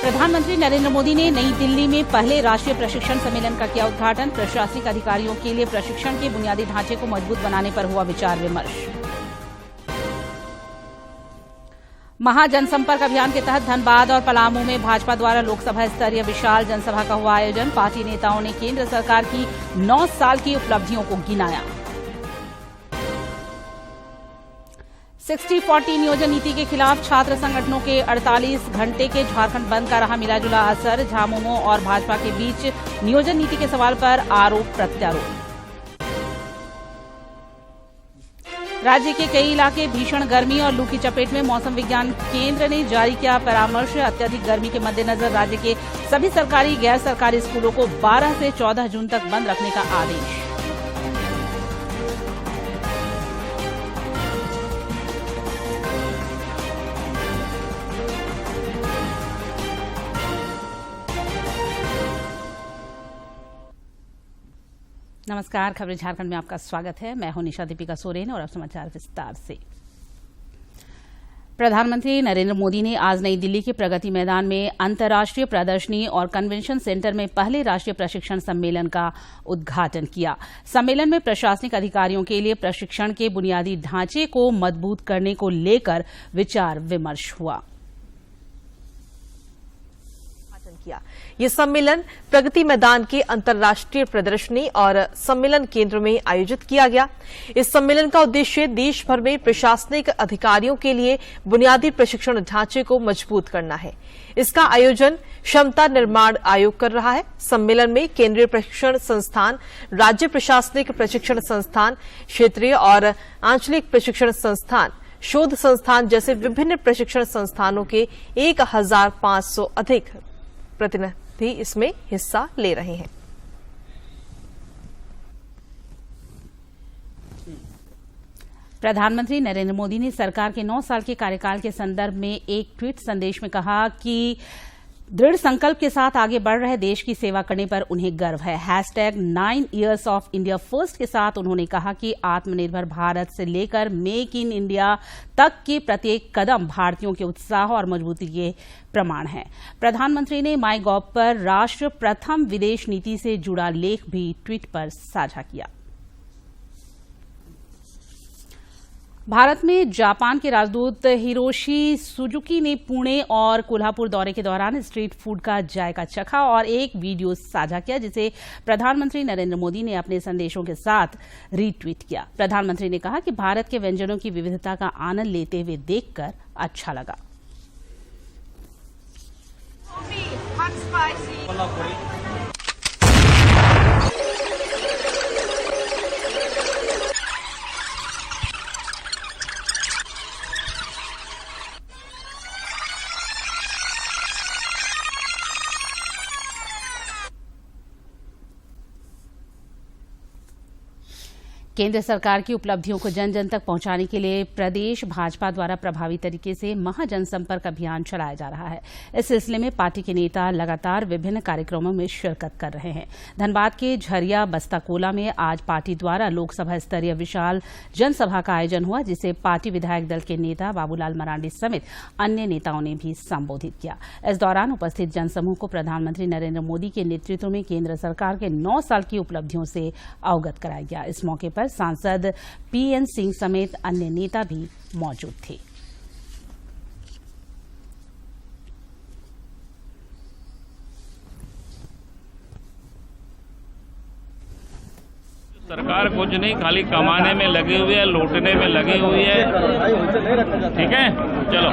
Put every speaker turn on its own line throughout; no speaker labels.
प्रधानमंत्री नरेंद्र मोदी ने नई दिल्ली में पहले राष्ट्रीय प्रशिक्षण सम्मेलन का किया उद्घाटन। प्रशासनिक अधिकारियों के लिए प्रशिक्षण के बुनियादी ढांचे को मजबूत बनाने पर हुआ विचार विमर्श। महाजनसंपर्क अभियान के तहत धनबाद और पलामू में भाजपा द्वारा लोकसभा स्तरीय विशाल जनसभा का हुआ आयोजन। पार्टी नेताओं ने केंद्र सरकार की 9 साल की उपलब्धियों को गिनाया। 60-40 नियोजन नीति के खिलाफ छात्र संगठनों के 48 घंटे के झारखंड बंद का रहा मिलाजुला असर। झामुमो और भाजपा के बीच नियोजन नीति के सवाल पर आरोप प्रत्यारोप। राज्य के कई इलाके भीषण गर्मी और लू की चपेट में। मौसम विज्ञान केंद्र ने जारी किया परामर्श। अत्यधिक गर्मी के मद्देनजर राज्य के सभी सरकारी गैर सरकारी स्कूलों को 12 से 14 जून तक बंद रखने का आदेश। नमस्कार, खबरें झारखंड में आपका स्वागत है। मैं हूं निशा दीपिका सोरेन और अब समाचार विस्तार से। प्रधानमंत्री नरेंद्र मोदी ने आज नई दिल्ली के प्रगति मैदान में अंतर्राष्ट्रीय प्रदर्शनी और कन्वेंशन सेंटर में पहले राष्ट्रीय प्रशिक्षण सम्मेलन का उद्घाटन किया। सम्मेलन में प्रशासनिक अधिकारियों के लिए प्रशिक्षण के बुनियादी ढांचे को मजबूत करने को लेकर विचार विमर्श हुआ।
ये सम्मेलन प्रगति मैदान के अंतर्राष्ट्रीय प्रदर्शनी और सम्मेलन केंद्र में आयोजित किया गया। इस सम्मेलन का उद्देश्य देश भर में प्रशासनिक अधिकारियों के लिए बुनियादी प्रशिक्षण ढांचे को मजबूत करना है। इसका आयोजन क्षमता निर्माण आयोग कर रहा है। सम्मेलन में केंद्रीय प्रशिक्षण संस्थान, राज्य प्रशासनिक प्रशिक्षण संस्थान, क्षेत्रीय और आंचलिक प्रशिक्षण संस्थान, शोध संस्थान जैसे विभिन्न प्रशिक्षण संस्थानों के 1500 अधिक प्रतिनिधि इसमें हिस्सा ले रहे हैं।
प्रधानमंत्री नरेंद्र मोदी ने सरकार के 9 साल के कार्यकाल के संदर्भ में एक ट्वीट संदेश में कहा कि दृढ़ संकल्प के साथ आगे बढ़ रहे देश की सेवा करने पर उन्हें गर्व है। #9 Years of India First के साथ उन्होंने कहा कि आत्मनिर्भर भारत से लेकर मेक इन इंडिया तक के प्रत्येक कदम भारतीयों के उत्साह और मजबूती के प्रमाण है। प्रधानमंत्री ने माई गॉव पर राष्ट्र प्रथम विदेश नीति से जुड़ा लेख भी ट्वीट पर साझा किया। भारत में जापान के राजदूत हिरोशी सुजुकी ने पुणे और कोल्हापुर दौरे के दौरान स्ट्रीट फूड का जायका चखा और एक वीडियो साझा किया, जिसे प्रधानमंत्री नरेंद्र मोदी ने अपने संदेशों के साथ रीट्वीट किया। प्रधानमंत्री ने कहा कि भारत के व्यंजनों की विविधता का आनंद लेते हुए देखकर अच्छा लगा। केंद्र सरकार की उपलब्धियों को जन जन तक पहुंचाने के लिए प्रदेश भाजपा द्वारा प्रभावी तरीके से महाजनसंपर्क अभियान चलाया जा रहा है। इस सिलसिले में पार्टी के नेता लगातार विभिन्न कार्यक्रमों में शिरकत कर रहे हैं। धनबाद के झरिया बस्ताकोला में आज पार्टी द्वारा लोकसभा स्तरीय विशाल जनसभा का आयोजन हुआ, जिसे पार्टी विधायक दल के नेता बाबूलाल मरांडी समेत अन्य नेताओं ने भी संबोधित किया। इस दौरान उपस्थित जनसमूह को प्रधानमंत्री नरेंद्र मोदी के नेतृत्व में केंद्र सरकार के 9 साल की उपलब्धियों से अवगत कराया गया। इस मौके पर सांसद पीएन सिंह समेत अन्य नेता भी मौजूद थे।
सरकार कुछ नहीं, खाली कमाने में लगी हुई है, लूटने में लगी हुई है। ठीक है, चलो।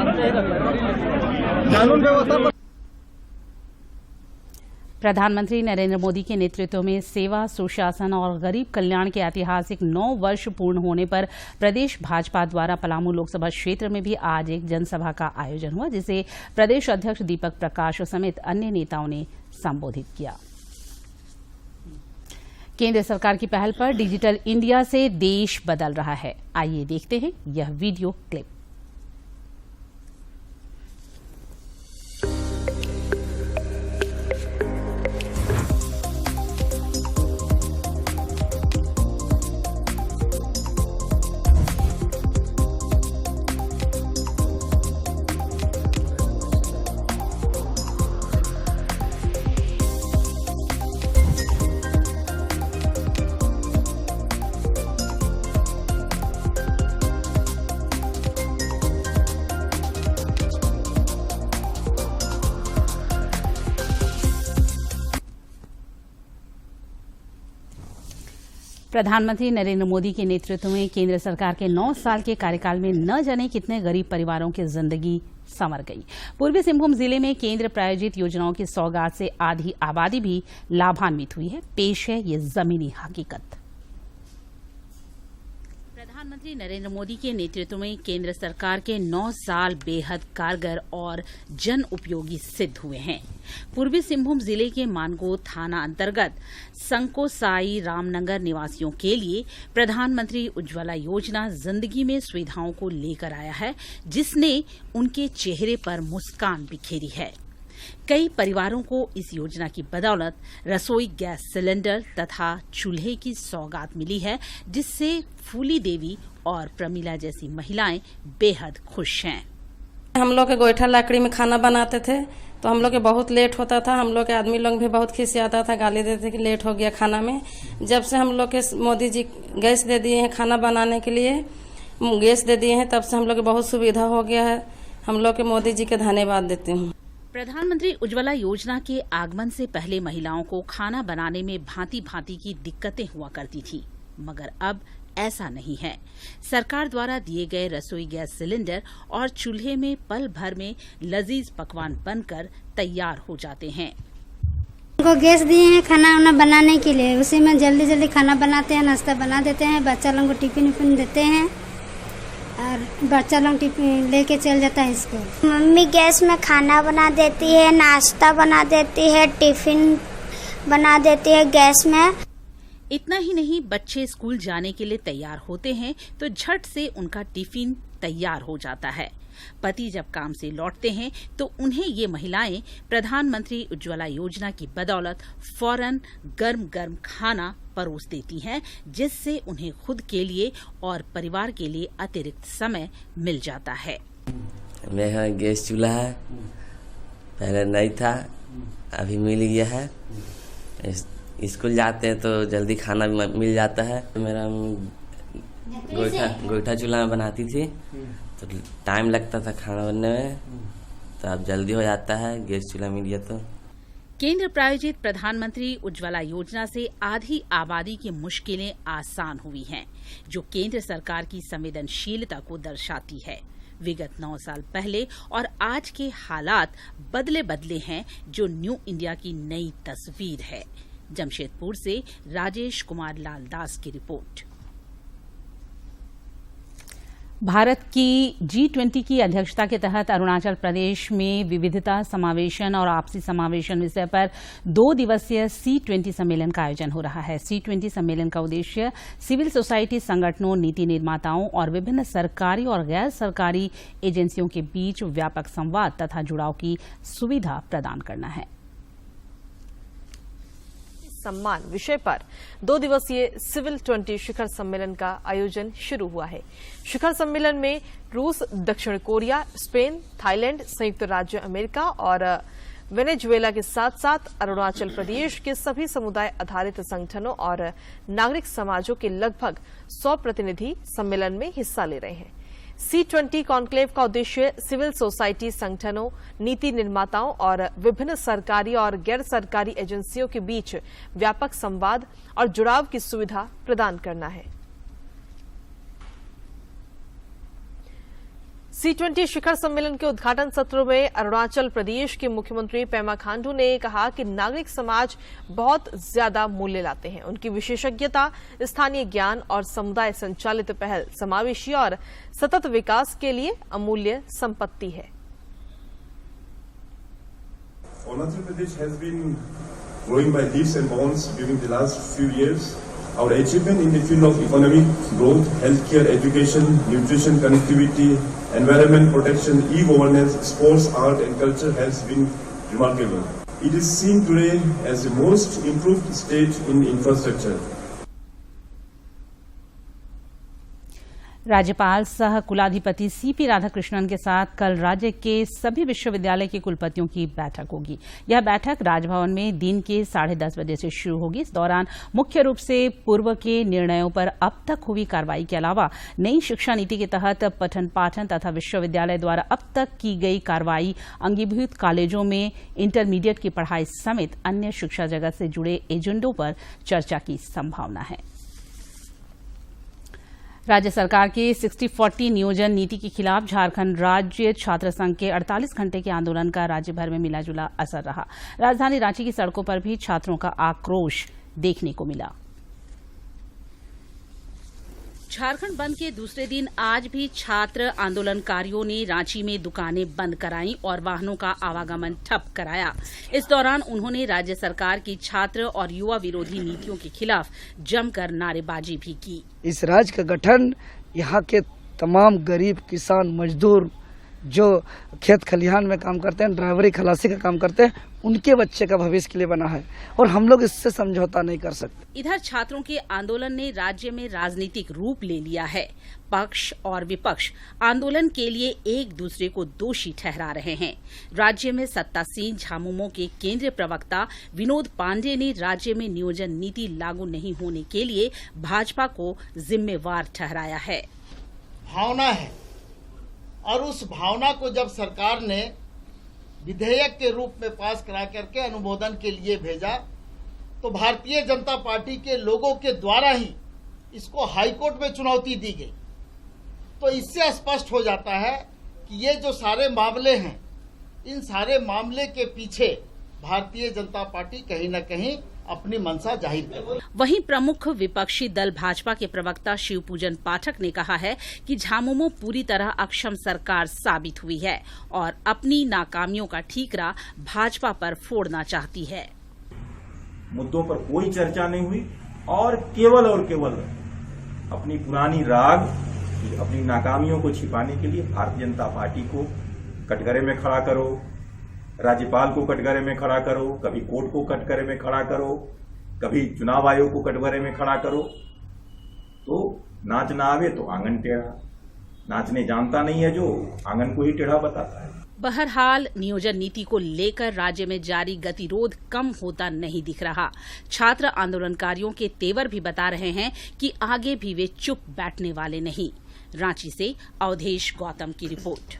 प्रधानमंत्री नरेंद्र मोदी के नेतृत्व में सेवा, सुशासन और गरीब कल्याण के ऐतिहासिक 9 वर्ष पूर्ण होने पर प्रदेश भाजपा द्वारा पलामू लोकसभा क्षेत्र में भी आज एक जनसभा का आयोजन हुआ, जिसे प्रदेश अध्यक्ष दीपक प्रकाश समेत अन्य नेताओं ने संबोधित किया। केंद्र सरकार की पहल पर डिजिटल इंडिया से देश बदल रहा है। आइए देखते हैं यह वीडियो क्लिप। प्रधानमंत्री नरेंद्र मोदी के नेतृत्व में केंद्र सरकार के 9 साल के कार्यकाल में न जाने कितने गरीब परिवारों की जिंदगी संवर गई। पूर्वी सिंहभूम जिले में केंद्र प्रायोजित योजनाओं की सौगात से आधी आबादी भी लाभान्वित हुई है। पेश है ये जमीनी हकीकत। प्रधानमंत्री नरेंद्र मोदी के नेतृत्व में केंद्र सरकार के 9 साल बेहद कारगर और जन उपयोगी सिद्ध हुए हैं। पूर्वी सिंहभूम जिले के मानगो थाना अंतर्गत संकोसाई रामनगर निवासियों के लिए प्रधानमंत्री उज्ज्वला योजना जिंदगी में सुविधाओं को लेकर आया है, जिसने उनके चेहरे पर मुस्कान बिखेरी है। कई परिवारों को इस योजना की बदौलत रसोई गैस सिलेंडर तथा चूल्हे की सौगात मिली है, जिससे फूली देवी और प्रमीला जैसी महिलाएं बेहद खुश हैं।
हम लोग के गोईठा लकड़ी में खाना बनाते थे तो हम लोग के बहुत लेट होता था। हम लोग के आदमी लोग भी बहुत खिसियाता था, गाली देते कि लेट हो गया खाना में। जब से हम लोग के मोदी जी गैस दे दिए हैं खाना बनाने के लिए, गैस दे दिए हैं, तब से हम लोग के बहुत सुविधा हो गया है। हम लोग के मोदी जी के धन्यवाद देती हूँ।
प्रधानमंत्री उज्ज्वला योजना के आगमन से पहले महिलाओं को खाना बनाने में भांति भांति की दिक्कतें हुआ करती थी, मगर अब ऐसा नहीं है। सरकार द्वारा दिए गए रसोई गैस सिलेंडर और चूल्हे में पल भर में लजीज पकवान बनकर तैयार हो जाते हैं।
उनको गैस दिए हैं खाना वाना बनाने के लिए, उसी में जल्दी जल्दी खाना बनाते हैं, नाश्ता बना देते हैं, बच्चा लोगों को टिफिन विफिन देते हैं और बच्चा लोग टिफिन लेके चल जाता है स्कूल।
मम्मी गैस में खाना बना देती है, नाश्ता बना देती है, टिफिन बना देती है गैस में।
इतना ही नहीं, बच्चे स्कूल जाने के लिए तैयार होते हैं तो झट से उनका टिफिन तैयार हो जाता है। पति जब काम से लौटते हैं तो उन्हें ये महिलाएं प्रधानमंत्री उज्ज्वला योजना की बदौलत फौरन गर्म गर्म खाना परोस देती हैं, जिससे उन्हें खुद के लिए और परिवार के लिए अतिरिक्त समय मिल जाता है।
मेरे यहाँ गैस चूल्हा है, पहले नहीं था, अभी मिल गया है। स्कूल जाते हैं तो जल्दी खाना मिल जाता है। मेरा गोईठा चूल्हा में बनाती थी तो टाइम लगता था खाना बनने में, तो अब जल्दी हो जाता है गैस चूल्हा मिल गया तो।
केंद्र प्रायोजित प्रधानमंत्री उज्ज्वला योजना से आधी आबादी की मुश्किलें आसान हुई हैं, जो केंद्र सरकार की संवेदनशीलता को दर्शाती है। विगत 9 साल पहले और आज के हालात बदले बदले हैं, जो न्यू इंडिया की नई तस्वीर है। जमशेदपुर से राजेश कुमार लाल दास की रिपोर्ट। भारत की G20 की अध्यक्षता के तहत अरुणाचल प्रदेश में विविधता, समावेशन और आपसी समावेशन विषय पर 2 दिवसीय C20 सम्मेलन का आयोजन हो रहा है। C20 सम्मेलन का उद्देश्य सिविल सोसाइटी संगठनों, नीति निर्माताओं और विभिन्न सरकारी और गैर सरकारी एजेंसियों के बीच व्यापक संवाद तथा जुड़ाव की सुविधा प्रदान करना है।
सम्मान विषय पर 2 दिवसीय सिविल 20 शिखर सम्मेलन का आयोजन शुरू हुआ है। शिखर सम्मेलन में रूस, दक्षिण कोरिया, स्पेन, थाईलैंड, संयुक्त राज्य अमेरिका और वेनेजुएला के साथ साथ अरुणाचल प्रदेश के सभी समुदाय आधारित संगठनों और नागरिक समाजों के लगभग 100 प्रतिनिधि सम्मेलन में हिस्सा ले रहे हैं। C20 कॉन्क्लेव का उद्देश्य सिविल सोसाइटी संगठनों, नीति निर्माताओं और विभिन्न सरकारी और गैर सरकारी एजेंसियों के बीच व्यापक संवाद और जुड़ाव की सुविधा प्रदान करना है। C20 शिखर सम्मेलन के उद्घाटन सत्र में अरुणाचल प्रदेश के मुख्यमंत्री पेमा खांडू ने कहा कि नागरिक समाज बहुत ज्यादा मूल्य लाते हैं। उनकी विशेषज्ञता, स्थानीय ज्ञान और समुदाय संचालित पहल समावेशी और सतत विकास के लिए अमूल्य संपत्ति है।
Arunachal Pradesh has been growing by leaps and bounds during the last few years. Our achievement in the field of economic growth, healthcare, education, nutrition, connectivity, environment protection, e-governance, sports, art and culture has been remarkable. It is seen today as the most improved state in infrastructure.
राज्यपाल सह कुलाधिपति CP Radhakrishnan के साथ कल राज्य के सभी विश्वविद्यालय के कुलपतियों की बैठक होगी। यह बैठक राजभवन में दिन के 10:30 बजे से शुरू होगी। इस दौरान मुख्य रूप से पूर्व के निर्णयों पर अब तक हुई कार्रवाई के अलावा नई शिक्षा नीति के तहत पठन पाठन तथा विश्वविद्यालय द्वारा अब तक की गई कार्रवाई, अंगीभूत कॉलेजों में इंटरमीडिएट की पढ़ाई समेत अन्य शिक्षा जगत से जुड़े एजेंडों पर चर्चा की संभावना है। राज्य सरकार की 60-40 नियोजन नीति के खिलाफ झारखंड राज्य छात्र संघ के 48 घंटे के आंदोलन का राज्य भर में मिलाजुला असर रहा। राजधानी रांची की सड़कों पर भी छात्रों का आक्रोश देखने को मिला। झारखंड बंद के दूसरे दिन आज भी छात्र आंदोलनकारियों ने रांची में दुकानें बंद कराई और वाहनों का आवागमन ठप कराया। इस दौरान उन्होंने राज्य सरकार की छात्र और युवा विरोधी नीतियों के खिलाफ जमकर नारेबाजी भी की।
इस राज्य का गठन यहाँ के तमाम गरीब किसान मजदूर जो खेत खलिहान में काम करते हैं, ड्राइवरी खलासी का काम करते हैं, उनके बच्चे का भविष्य के लिए बना है और हम लोग इससे समझौता नहीं कर सकते।
इधर छात्रों के आंदोलन ने राज्य में राजनीतिक रूप ले लिया है। पक्ष और विपक्ष आंदोलन के लिए एक दूसरे को दोषी ठहरा रहे हैं। राज्य में सत्तासीन झामुमो के केंद्रीय प्रवक्ता विनोद पांडे ने राज्य में नियोजन नीति लागू नहीं होने के लिए भाजपा को जिम्मेवार ठहराया है।
भावना है और उस भावना को जब सरकार ने विधेयक के रूप में पास करा करके अनुमोदन के लिए भेजा तो भारतीय जनता पार्टी के लोगों के द्वारा ही इसको हाईकोर्ट में चुनौती दी गई। तो इससे स्पष्ट हो जाता है कि ये जो सारे मामले हैं, इन सारे मामले के पीछे भारतीय जनता पार्टी कहीं न कहीं अपनी मंशा जाहिर कर।
वहीं प्रमुख विपक्षी दल भाजपा के प्रवक्ता शिवपूजन पाठक ने कहा है कि झामुमो पूरी तरह अक्षम सरकार साबित हुई है और अपनी नाकामियों का ठीकरा भाजपा पर फोड़ना चाहती है।
मुद्दों पर कोई चर्चा नहीं हुई और केवल अपनी पुरानी राग, अपनी नाकामियों को छिपाने के लिए भारतीय जनता पार्टी को कटघरे में खड़ा करो, राज्यपाल को कटघरे में खड़ा करो, कभी कोर्ट को कटघरे में खड़ा करो, कभी चुनाव आयोग को कटघरे में खड़ा करो। तो नाच ना आवे तो आंगन टेढ़ा, नाचने जानता नहीं है जो आंगन को ही टेढ़ा बताता है।
बहरहाल नियोजन नीति को लेकर राज्य में जारी गतिरोध कम होता नहीं दिख रहा। छात्र आंदोलनकारियों के तेवर भी बता रहे हैं कि आगे भी वे चुप बैठने वाले नहीं। रांची से अवधेश गौतम की रिपोर्ट।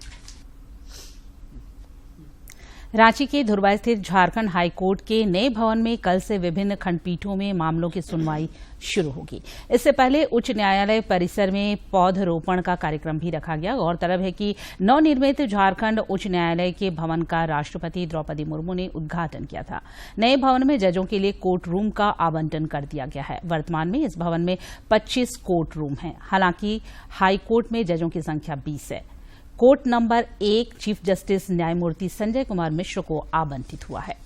रांची के धुर्वा स्थित झारखंड हाईकोर्ट के नए भवन में कल से विभिन्न खंडपीठों में मामलों की सुनवाई शुरू होगी। इससे पहले उच्च न्यायालय परिसर में पौधरोपण का कार्यक्रम भी रखा गया। गौरतलब है कि नवनिर्मित झारखंड उच्च न्यायालय के भवन का राष्ट्रपति द्रौपदी मुर्मू ने उद्घाटन किया था। नए भवन में जजों के लिए कोर्ट रूम का आवंटन कर दिया गया है। वर्तमान में इस भवन में 25 कोर्ट रूम हैं। हालांकि हाईकोर्ट में जजों की संख्या 20 है। कोर्ट नंबर 1 चीफ जस्टिस न्यायमूर्ति संजय कुमार मिश्र को आवंटित हुआ है।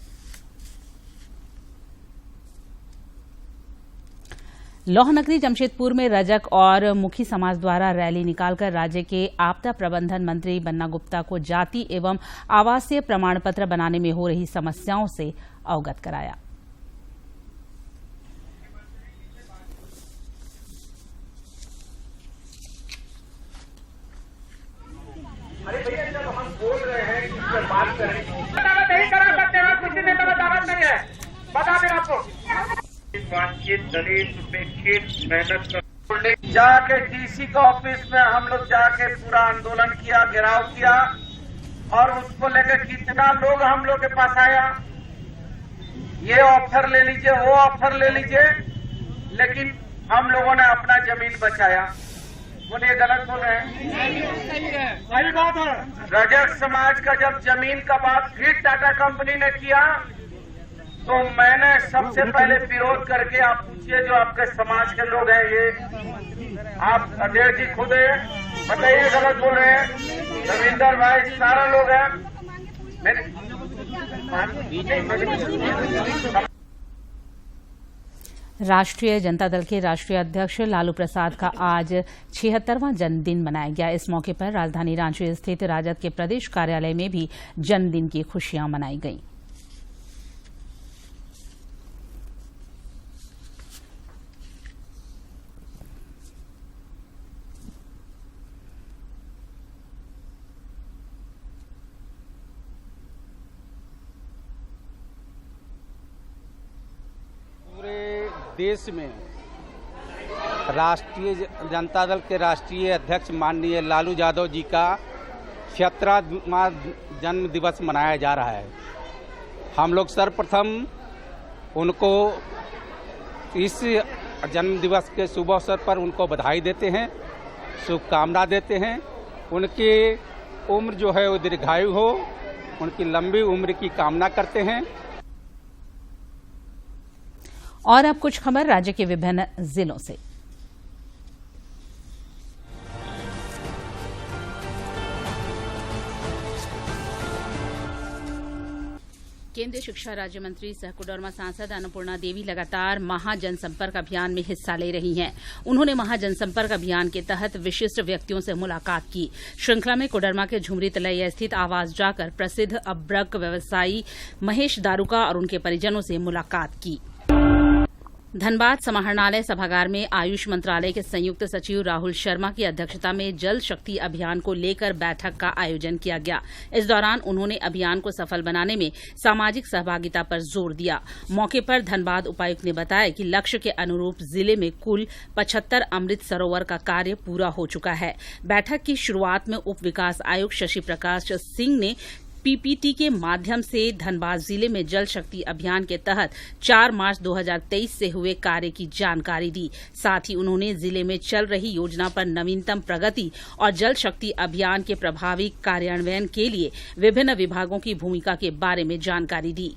लौह नगरी जमशेदपुर में रजक और मुखी समाज द्वारा रैली निकालकर राज्य के आपदा प्रबंधन मंत्री बन्ना गुप्ता को जाति एवं आवासीय प्रमाण पत्र बनाने में हो रही समस्याओं से अवगत कराया।
अरे भैया जब हम बोल रहे हैं कि इस पर बात करें, नहीं करा सकते हैं, किसी ने तो दावत नहीं है, बता दें आपको। बातचीत दलित उपेक्षित मेहनत कर जाके डीसी का ऑफिस में हम लोग जाके पूरा आंदोलन किया, घेराव किया और उसको लेकर कितना लोग हम लोग के पास आया, ये ऑफर ले लीजिए, वो ऑफर ले लीजिए, लेकिन हम लोगों ने अपना जमीन बचाया। बोलिए गलत बोल रहे हैं? सही बात है। रजक समाज का जब जमीन का बात फिर टाटा कंपनी ने किया तो मैंने सबसे पहले विरोध करके, आप पूछिए जो आपके समाज के लोग हैं, ये आप अध्यक्ष जी खुद है, बताइए गलत बोल रहे हैं? रविंदर भाई सारा लोग हैं।
राष्ट्रीय जनता दल के राष्ट्रीय अध्यक्ष लालू प्रसाद का आज 76वां जन्मदिन मनाया गया। इस मौके पर राजधानी रांची स्थित राजद के प्रदेश कार्यालय में भी जन्मदिन की खुशियां मनाई गईं।
देश में राष्ट्रीय जनता दल के राष्ट्रीय अध्यक्ष माननीय लालू यादव जी का 76वां जन्म दिवस मनाया जा रहा है। हम लोग सर्वप्रथम उनको इस जन्म दिवस के शुभ अवसर पर उनको बधाई देते हैं, शुभकामना देते हैं। उनकी उम्र जो है वो दीर्घायु हो, उनकी लंबी उम्र की कामना करते हैं।
और अब कुछ खबर राज्य के विभिन्न जिलों से। केंद्रीय शिक्षा राज्य मंत्री सह कोडरमा सांसद अन्नपूर्णा देवी लगातार महाजनसंपर्क अभियान में हिस्सा ले रही हैं। उन्होंने महाजनसंपर्क अभियान के तहत विशिष्ट व्यक्तियों से मुलाकात की। श्रृंखला में कोडरमा के झुमरी तलैया स्थित आवास जाकर प्रसिद्ध अब्रक व्यवसायी महेश दारुका और उनके परिजनों से मुलाकात की। धनबाद समाहरणालय सभागार में आयुष मंत्रालय के संयुक्त सचिव राहुल शर्मा की अध्यक्षता में जल शक्ति अभियान को लेकर बैठक का आयोजन किया गया। इस दौरान उन्होंने अभियान को सफल बनाने में सामाजिक सहभागिता पर जोर दिया। मौके पर धनबाद उपायुक्त ने बताया कि लक्ष्य के अनुरूप जिले में कुल 75 अमृत सरोवर का कार्य पूरा हो चुका है। बैठक की शुरुआत में उप विकास आयुक्त शशि प्रकाश सिंह ने पीपीटी के माध्यम से धनबाद जिले में जल शक्ति अभियान के तहत 4 मार्च 2023 से हुए कार्य की जानकारी दी। साथ ही उन्होंने जिले में चल रही योजना पर नवीनतम प्रगति और जल शक्ति अभियान के प्रभावी कार्यान्वयन के लिए विभिन्न विभागों की भूमिका के बारे में जानकारी दी।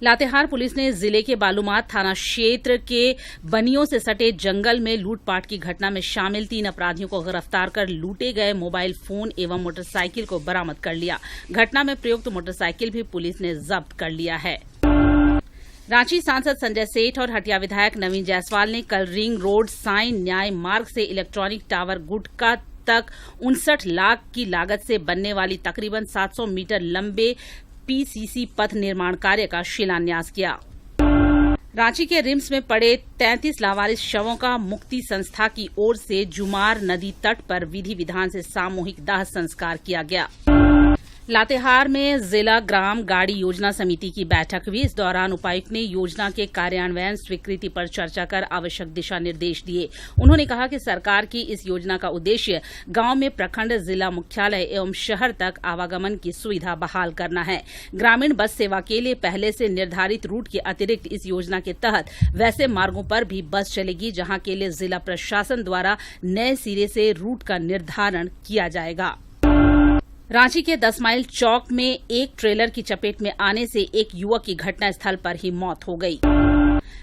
लातेहार पुलिस ने जिले के बालूमाथ थाना क्षेत्र के बनियों से सटे जंगल में लूटपाट की घटना में शामिल 3 अपराधियों को गिरफ्तार कर लूटे गए मोबाइल फोन एवं मोटरसाइकिल को बरामद कर लिया। घटना में प्रयुक्त मोटरसाइकिल भी पुलिस ने जब्त कर लिया है। रांची सांसद संजय सेठ और हटिया विधायक नवीन जायसवाल ने कल रिंग रोड साइन न्याय मार्ग से इलेक्ट्रॉनिक टावर गुटका तक 59 लाख की लागत से बनने वाली तकरीबन 700 मीटर लंबे पीसीसी पथ निर्माण कार्य का शिलान्यास किया। रांची के रिम्स में पड़े 33 लावारिस शवों का मुक्ति संस्था की ओर से जुमार नदी तट पर विधि विधान से सामूहिक दाह संस्कार किया गया। लातेहार में जिला ग्राम गाड़ी योजना समिति की बैठक हुई। इस दौरान उपायुक्त ने योजना के कार्यान्वयन स्वीकृति पर चर्चा कर आवश्यक दिशा निर्देश दिए। उन्होंने कहा कि सरकार की इस योजना का उद्देश्य गांव में प्रखंड, जिला मुख्यालय एवं शहर तक आवागमन की सुविधा बहाल करना है। ग्रामीण बस सेवा के लिए पहले से निर्धारित रूट के अतिरिक्त इस योजना के तहत वैसे मार्गों पर भी बस चलेगी जहां के लिए जिला प्रशासन द्वारा नए सिरे से रूट का निर्धारण किया जाएगा। रांची के 10 माइल चौक में एक ट्रेलर की चपेट में आने से एक युवक की घटनास्थल पर ही मौत हो गई।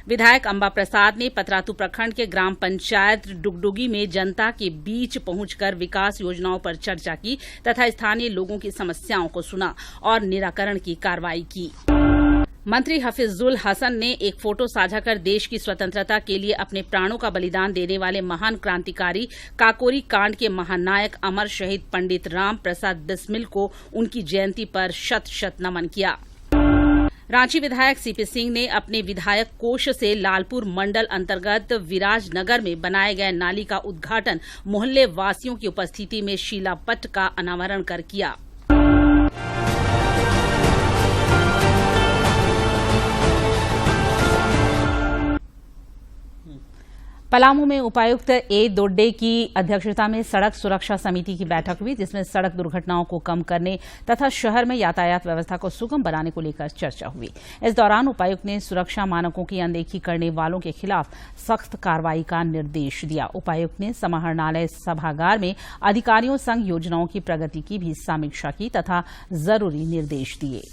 विधायक अंबा प्रसाद ने पतरातू प्रखंड के ग्राम पंचायत डुगडुगी में जनता के बीच पहुंचकर विकास योजनाओं पर चर्चा की तथा स्थानीय लोगों की समस्याओं को सुना और निराकरण की कार्रवाई की। मंत्री हफीजुल हसन ने एक फोटो साझा कर देश की स्वतंत्रता के लिए अपने प्राणों का बलिदान देने वाले महान क्रांतिकारी काकोरी कांड के महानायक अमर शहीद पंडित राम प्रसाद बिस्मिल को उनकी जयंती पर शत शत नमन किया। रांची विधायक सीपी सिंह ने अपने विधायक कोष से लालपुर मंडल अंतर्गत विराजनगर में बनाए गए नाली का उद्घाटन मोहल्ले वासियों की उपस्थिति में शिलापट्ट का अनावरण कर किया। पलामू में उपायुक्त ए दोड्डे की अध्यक्षता में सड़क सुरक्षा समिति की बैठक हुई, जिसमें सड़क दुर्घटनाओं को कम करने तथा शहर में यातायात व्यवस्था को सुगम बनाने को लेकर चर्चा हुई। इस दौरान उपायुक्त ने सुरक्षा मानकों की अनदेखी करने वालों के खिलाफ सख्त कार्रवाई का निर्देश दिया। उपायुक्त ने समाहरणालय सभागार में अधिकारियों संग योजनाओं की प्रगति की भी समीक्षा की तथा जरूरी निर्देश दिए।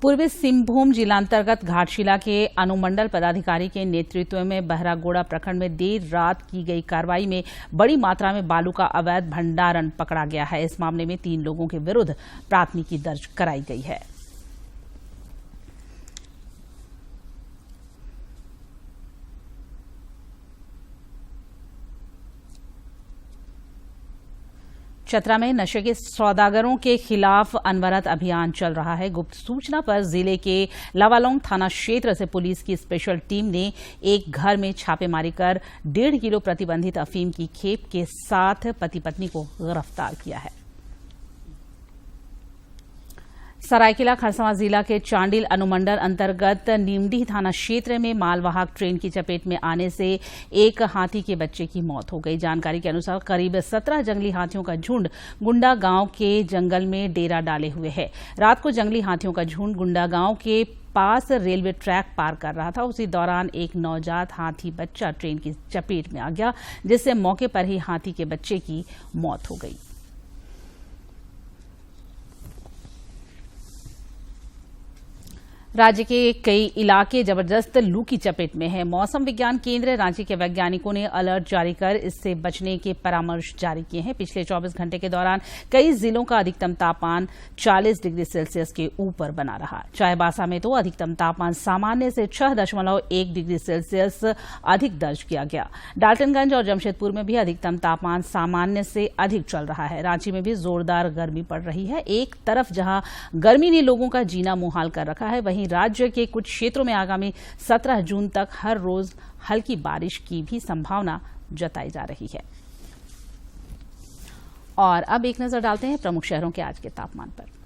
पूर्वी सिंहभूम जिलांतर्गत घाटशिला के अनुमंडल पदाधिकारी के नेतृत्व में बहरागोड़ा प्रखंड में देर रात की गई कार्रवाई में बड़ी मात्रा में बालू का अवैध भंडारण पकड़ा गया है। इस मामले में 3 लोगों के विरुद्ध प्राथमिकी दर्ज कराई गई है। चतरा में नशे के सौदागरों के खिलाफ अनवरत अभियान चल रहा है। गुप्त सूचना पर जिले के लावालोंग थाना क्षेत्र से पुलिस की स्पेशल टीम ने एक घर में छापेमारी कर 1.5 किलो प्रतिबंधित अफीम की खेप के साथ पति पत्नी को गिरफ्तार किया है। सरायकेला खरसावां जिला के चांडिल अनुमंडल अंतर्गत नीमडीह थाना क्षेत्र में मालवाहक ट्रेन की चपेट में आने से एक हाथी के बच्चे की मौत हो गई। जानकारी के अनुसार करीब 17 जंगली हाथियों का झुंड गुंडा गांव के जंगल में डेरा डाले हुए है। रात को जंगली हाथियों का झुंड गुंडा गांव के पास रेलवे ट्रैक पार कर रहा था। उसी दौरान एक नवजात हाथी बच्चा ट्रेन की चपेट में आ गया, जिससे मौके पर ही हाथी के बच्चे की मौत हो गई। राज्य के कई इलाके जबरदस्त लू की चपेट में है। मौसम विज्ञान केंद्र रांची के वैज्ञानिकों ने अलर्ट जारी कर इससे बचने के परामर्श जारी किए हैं। पिछले 24 घंटे के दौरान कई जिलों का अधिकतम तापमान 40 डिग्री सेल्सियस के ऊपर बना रहा। चाईबासा में तो अधिकतम तापमान सामान्य से 6.1 डिग्री सेल्सियस अधिक दर्ज किया गया। डाल्टनगंज और जमशेदपुर में भी अधिकतम तापमान सामान्य से अधिक चल रहा है। रांची में भी जोरदार गर्मी पड़ रही है। एक तरफ जहां गर्मी ने लोगों का जीना मुहाल कर रखा है, वहीं राज्य के कुछ क्षेत्रों में आगामी 17 जून तक हर रोज हल्की बारिश की भी संभावना जताई जा रही है। और अब एक नजर डालते हैं प्रमुख शहरों के आज के तापमान पर।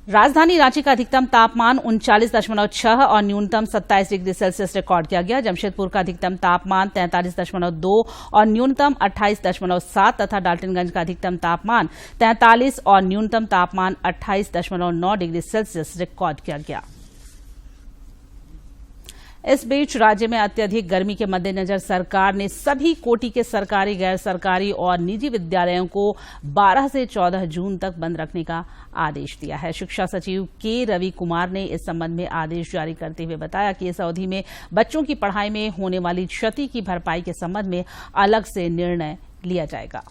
राजधानी रांची का अधिकतम तापमान 39.6 और न्यूनतम 27 डिग्री सेल्सियस रिकॉर्ड किया गया। जमशेदपुर का अधिकतम तापमान 43.2 और न्यूनतम 28.7 तथा डाल्टनगंज का अधिकतम तापमान 43 और न्यूनतम तापमान 28.9 डिग्री सेल्सियस रिकॉर्ड किया गया। इस बीच राज्य में अत्यधिक गर्मी के मद्देनजर सरकार ने सभी कोटि के सरकारी, गैर सरकारी और निजी विद्यालयों को 12 से 14 जून तक बंद रखने का आदेश दिया है। शिक्षा सचिव के रवि कुमार ने इस संबंध में आदेश जारी करते हुए बताया कि इस अवधि में बच्चों की पढ़ाई में होने वाली क्षति की भरपाई के संबंध में अलग से निर्णय लिया जाएगा।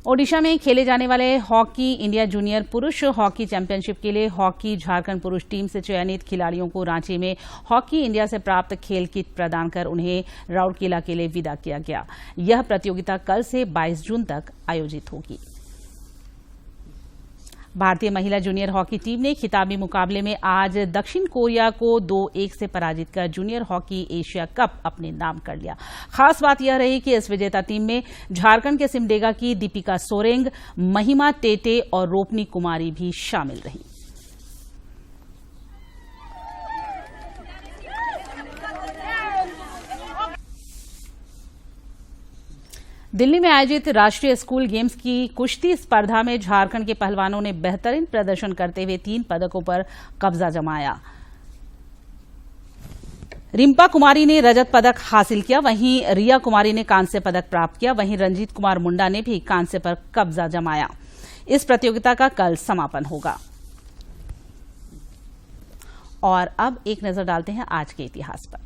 ओडिशा में खेले जाने वाले हॉकी इंडिया जूनियर पुरुष हॉकी चैंपियनशिप के लिए हॉकी झारखंड पुरुष टीम से चयनित खिलाड़ियों को रांची में हॉकी इंडिया से प्राप्त खेल किट प्रदान कर उन्हें राउरकेला के लिए विदा किया गया। यह प्रतियोगिता कल से 22 जून तक आयोजित होगी। भारतीय महिला जूनियर हॉकी टीम ने खिताबी मुकाबले में आज दक्षिण कोरिया को 2-1 से पराजित कर जूनियर हॉकी एशिया कप अपने नाम कर लिया। खास बात यह रही कि इस विजेता टीम में झारखंड के सिमडेगा की दीपिका सोरेंग, महिमा टेटे और रोपनी कुमारी भी शामिल रही। दिल्ली में आयोजित राष्ट्रीय स्कूल गेम्स की कुश्ती स्पर्धा में झारखंड के पहलवानों ने बेहतरीन प्रदर्शन करते हुए 3 पदकों पर कब्जा जमाया। रिम्पा कुमारी ने रजत पदक हासिल किया, वहीं रिया कुमारी ने कांस्य पदक प्राप्त किया। वहीं रंजीत कुमार मुंडा ने भी कांस्य पर कब्जा जमाया। इस प्रतियोगिता का कल समापन होगा। और अब एक नजर डालते हैं आज के इतिहास पर।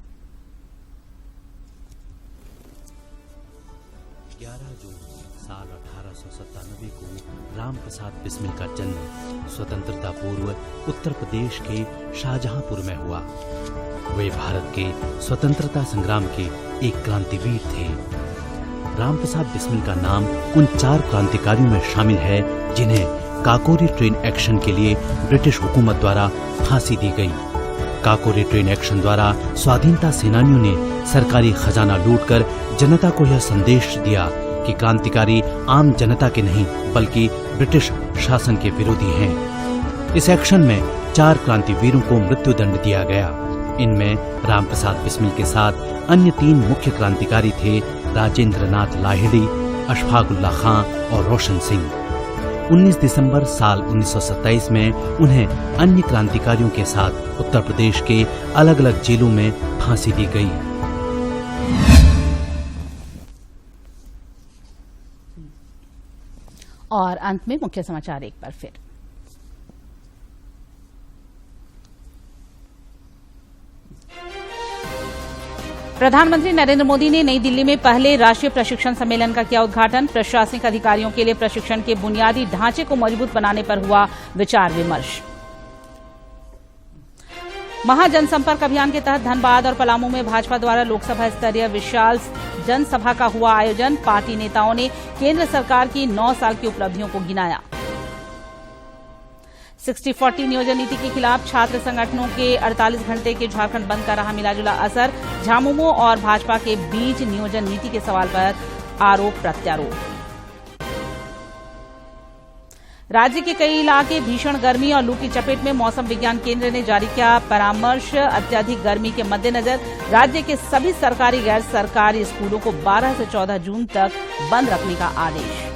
11 जून साल 1897 को राम प्रसाद बिस्मिल का जन्म स्वतंत्रता पूर्व उत्तर प्रदेश के शाहजहांपुर में हुआ। वे भारत के स्वतंत्रता संग्राम के एक क्रांतिवीर थे। राम प्रसाद बिस्मिल का नाम उन 4 क्रांतिकारियों में शामिल है जिन्हें काकोरी ट्रेन एक्शन के लिए ब्रिटिश हुकूमत द्वारा फांसी दी गई। काकोरी ट्रेन एक्शन द्वारा स्वाधीनता सेनानियों ने सरकारी खजाना लूटकर जनता को यह संदेश दिया कि क्रांतिकारी आम जनता के नहीं बल्कि ब्रिटिश शासन के विरोधी हैं। इस एक्शन में 4 क्रांतिवीरों को मृत्युदंड दिया गया। इनमें राम प्रसाद बिस्मिल के साथ अन्य 3 मुख्य क्रांतिकारी थे, राजेंद्र नाथ लाहिड़ी, अशफाक उल्लाह खां और रोशन सिंह। 19 दिसंबर साल 1927 में उन्हें अन्य क्रांतिकारियों के साथ उत्तर प्रदेश के अलग अलग जेलों में फांसी दी गई।
और अंत में मुख्य समाचार एक बार फिर। प्रधानमंत्री नरेंद्र मोदी ने नई दिल्ली में पहले राष्ट्रीय प्रशिक्षण सम्मेलन का किया उद्घाटन। प्रशासनिक अधिकारियों के लिए प्रशिक्षण के बुनियादी ढांचे को मजबूत बनाने पर हुआ विचार विमर्श। महाजनसंपर्क अभियान के तहत धनबाद और पलामू में भाजपा द्वारा लोकसभा स्तरीय विशाल जनसभा का हुआ आयोजन। पार्टी नेताओं ने केंद्र सरकार की 9 साल की उपलब्धियों को गिनाया। 60-40 नियोजन नीति के खिलाफ छात्र संगठनों के 48 घंटे के झारखंड बंद का रहा मिलाजुला असर। झामुमो और भाजपा के बीच नियोजन नीति के सवाल पर आरोप प्रत्यारोप। राज्य के कई इलाके भीषण गर्मी और लू की चपेट में। मौसम विज्ञान केंद्र ने जारी किया परामर्श। अत्यधिक गर्मी के मद्देनजर राज्य के सभी सरकारी, गैर सरकारी स्कूलों को 12 से 14 जून तक बंद रखने का आदेश।